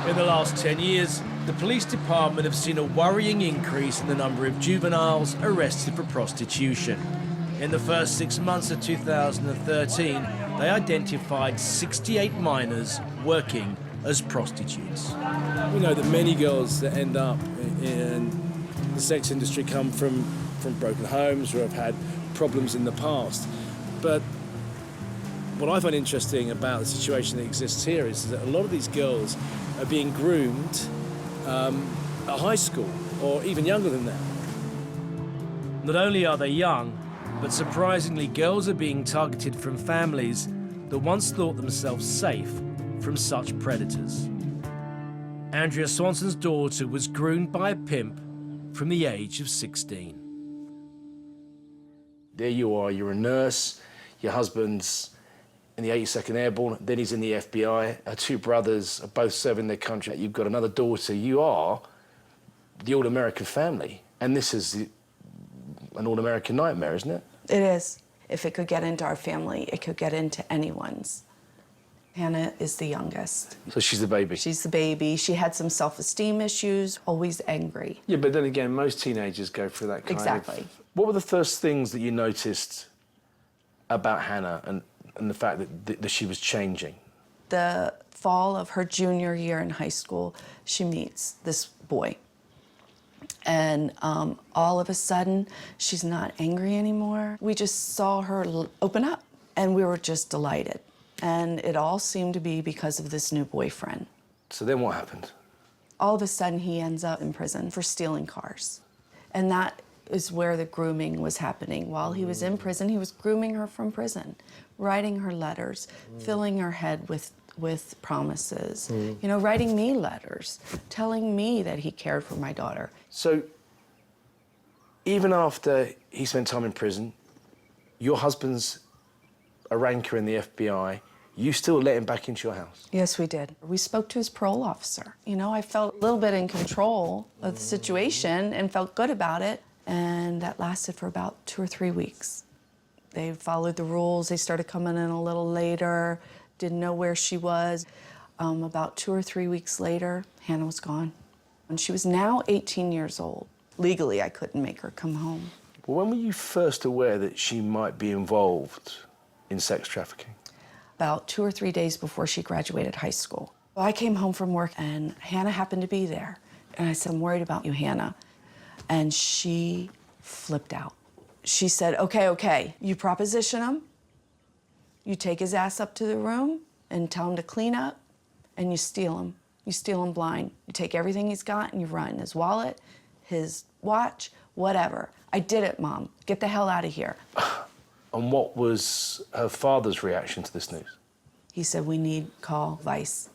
In the last 10 years, the police department have seen a worrying increase in the number of juveniles arrested for prostitution. In the first 6 months of 2013, they identified 68 minors working as prostitutes. We know that many girls that end up in the sex industry come from broken homes or have had problems in the past. But what I find interesting about the situation that exists here is that a lot of these girls are being groomed at high school or even younger than that. Not only are they young, but surprisingly, girls are being targeted from families that once thought themselves safe from such predators. Andrea Swanson's daughter was groomed by a pimp from the age of 16. There you are, you're a nurse, your husband's in the 82nd Airborne, then he's in the FBI, her two brothers are both serving their country, you've got another daughter, you are the all-American family. And this is an all-American nightmare, isn't it? It is. If it could get into our family, it could get into anyone's. Hannah is the youngest. So she's the baby? She's the baby. She had some self-esteem issues, always angry. Yeah, but then again, most teenagers go through that kind Exactly. of... What were the first things that you noticed about Hannah and the fact that she was changing? The fall of her junior year in high school, she meets this boy. And all of a sudden, she's not angry anymore. We just saw her open up, and we were just delighted. And it all seemed to be because of this new boyfriend. So then what happened? All of a sudden, he ends up in prison for stealing cars. And that is where the grooming was happening. While he was in prison, he was grooming her from prison, writing her letters, filling her head with promises, you know, writing me letters, telling me that he cared for my daughter. So even after he spent time in prison, your husband's a ranker in the FBI, you still let him back into your house? Yes, we did. We spoke to his parole officer. You know, I felt a little bit in control of the situation and felt good about it. And that lasted for about 2 or 3 weeks. They followed the rules. They started coming in a little later, didn't know where she was. About 2 or 3 weeks later, Hannah was gone. And she was now 18 years old. Legally, I couldn't make her come home. Well, when were you first aware that she might be involved in sex trafficking? About 2 or 3 days before she graduated high school. I came home from work and Hannah happened to be there. And I said, I'm worried about you, Hannah. And she flipped out. She said, okay, you proposition him, you take his ass up to the room and tell him to clean up, and you steal him. You steal him blind. You take everything he's got and you run, his wallet, his watch, whatever. I did it, Mom. Get the hell out of here. And what was her father's reaction to this news? He said, we need call Vice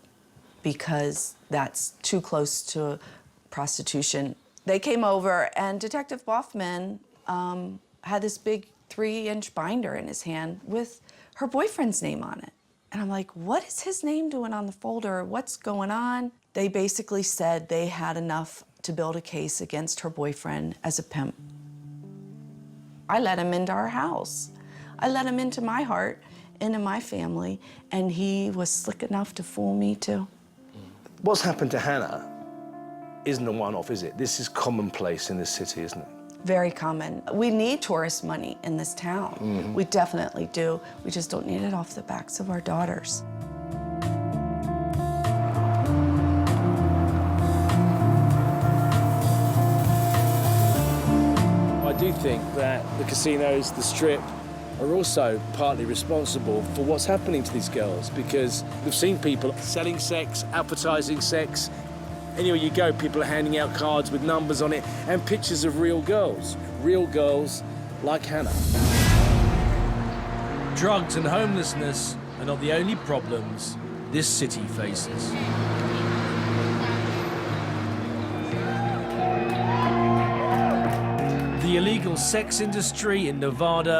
because that's too close to prostitution. They came over, and Detective Boffman had this big 3-inch binder in his hand with her boyfriend's name on it. And I'm like, what is his name doing on the folder? What's going on? They basically said they had enough to build a case against her boyfriend as a pimp. I let him into our house. I let him into my heart, into my family, and he was slick enough to fool me too. What's happened to Hannah isn't a one-off, is it? This is commonplace in this city, isn't it? Very common. We need tourist money in this town. We definitely do. We just don't need it off the backs of our daughters. I do think that the casinos, the strip, are also partly responsible for what's happening to these girls, because we've seen people selling sex, advertising sex. Anywhere you go, people are handing out cards with numbers on it and pictures of real girls like Hannah. Drugs and homelessness are not the only problems this city faces. The illegal sex industry in Nevada